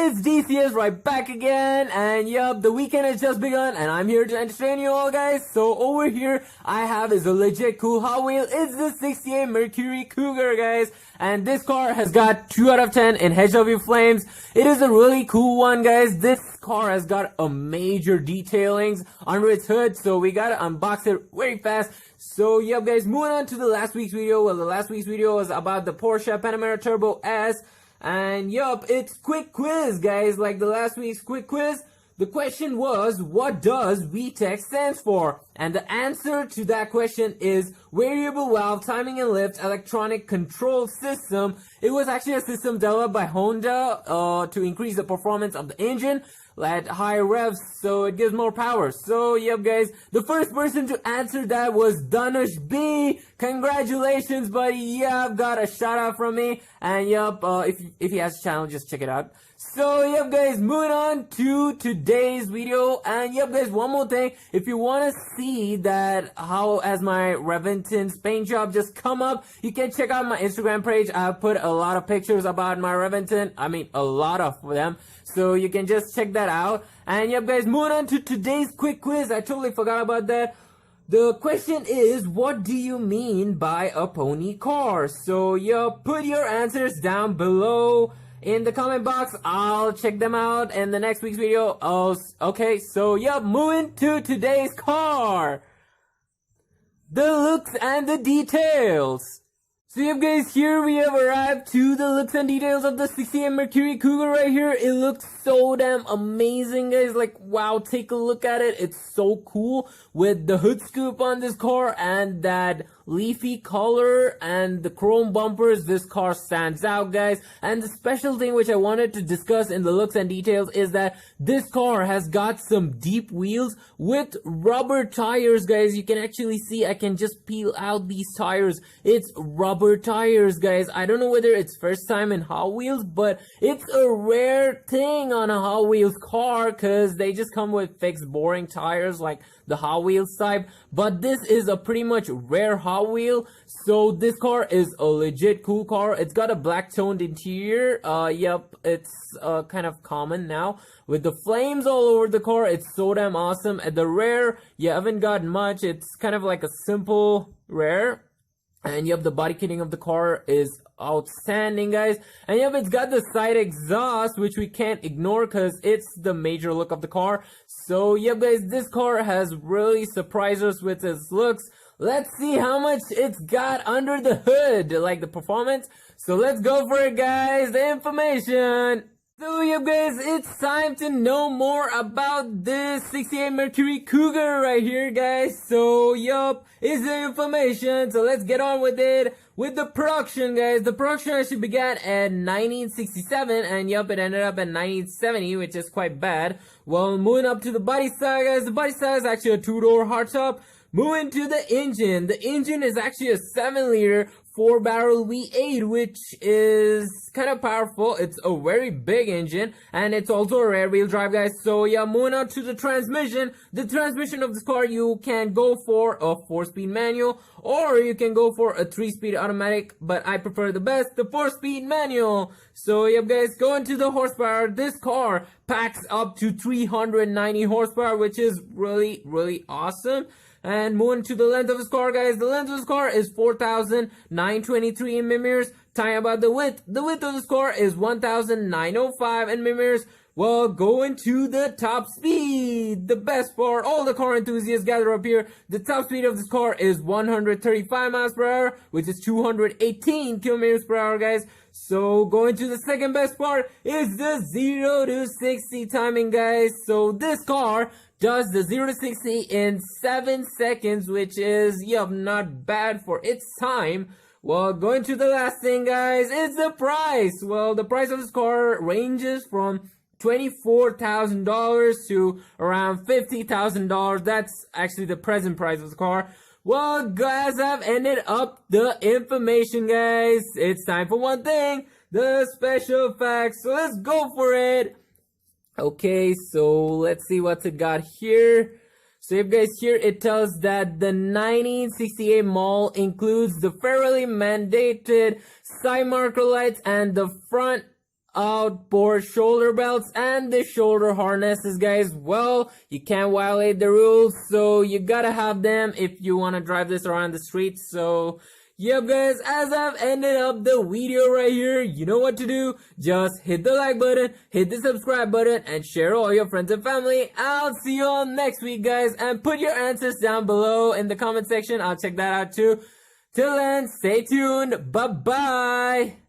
it's DCS right back again, and yup, the weekend has just begun, and I'm here to entertain you all, guys. So over here, I have is a legit cool Hot Wheel. It's the 68 Mercury Cougar, guys, and this car has got 2 out of 10 in HW flames. It is a really cool one, guys. This car has got a major detailings under its hood, so we gotta unbox it very fast. So yup, guys, moving on to the last week's video. Well, the last week's video was about the Porsche Panamera Turbo S. And yup, it's quick quiz, guys. Like the last week's quick quiz, the question was, what does VTEC stands for? And the answer to that question is Variable Valve Timing and Lift Electronic Control System. It was actually a system developed by Honda to increase the performance of the engine at high revs, so it gives more power. So yep, guys, the first person to answer that was Daman.s. Congratulations, buddy. Yeah, I've got a shout out from me, and yep, if he has a channel, just check it out. So yep, guys, moving on to today's video. And yep, guys, one more thing, if you want to see that how as my Reventon's paint job just come up, you can check out my Instagram page. I've put a lot of pictures about my Reventon. I mean, a lot of them, so you can just check that out. And yep, guys, moving on to today's quick quiz. I totally forgot about that. The question is, what do you mean by a pony car? So yep, put your answers down below in the comment box. I'll check them out in the next week's video. Okay, so yep, moving to today's car. The looks and the details. So yep, guys, here we have arrived to the looks and details of the 68 Mercury Cougar right here. It looks so damn amazing, guys. Like, wow, take a look at it. It's so cool with the hood scoop on this car and that leafy color and the chrome bumpers. This car stands out, guys. And the special thing which I wanted to discuss in the looks and details is that this car has got some deep wheels with rubber tires, guys. You can actually see, I can just peel out these tires. It's rubber tires, guys. I don't know whether it's first time in Hot Wheels, but it's a rare thing on a Hot Wheels car, because they just come with fixed boring tires like the Hot Wheels type. But this is a pretty much rare Hot Wheel, so this car is a legit cool car. It's got a black toned interior. Yep, it's kind of common now with the flames all over the car. It's so damn awesome. At the rear, you haven't got much. It's kind of like a simple rear. And yep, the body kitting of the car is outstanding, guys. And yep, it's got the side exhaust, which we can't ignore because it's the major look of the car. So yep, guys, this car has really surprised us with its looks. Let's see how much it's got under the hood, like the performance. So let's go for it, guys. The information. So yep, guys, it's time to know more about this 68 Mercury Cougar right here, guys. So yep, it's the information. So let's get on with it. With the production, guys, the production actually began in 1967, and yep, it ended up in 1970, which is quite bad. Well, moving up to the body style, guys, the body style is actually a 2-door hardtop. Moving to the engine is actually a 7-liter 4-barrel V8, which is kind of powerful. It's a very big engine, and it's also a rear wheel drive, guys. So yeah, moving on to the transmission. The transmission of this car, you can go for a 4-speed manual, or you can go for a 3-speed automatic, but I prefer the 4-speed manual. So yep, guys, going to the horsepower, this car packs up to 390 horsepower, which is really, really awesome. And moving to the length of this car, guys, the length of this car is 4,923 millimeters. Talking about the width of this car is 1,905 millimeters. Well, going to the top speed, the best part, all the car enthusiasts gather up here. The top speed of this car is 135 miles per hour, which is 218 kilometers per hour, guys. So going to the second best part is the 0 to 60 timing, guys. So this car does the 0 to 60 in 7 seconds, which is, yep, not bad for its time. Well, going to the last thing, guys, is the price. Well, the price of this car ranges from $24,000 to around $50,000. That's actually the present price of the car. Well, guys, I've ended up the information, guys. It's time for one thing, the special facts. So let's go for it. Okay, so let's see what's it got here. So if guys, here it tells that the 1968 model includes the federally mandated side marker lights and the front outboard shoulder belts and the shoulder harnesses, guys. Well, you can't violate the rules, so you gotta have them if you want to drive this around the streets. So yep, guys, as I've ended up the video right here, you know what to do. Just hit the like button, hit the subscribe button, and share all your friends and family. I'll see you all next week, guys, and put your answers down below in the comment section. I'll check that out too. Till then, stay tuned. Bye-bye.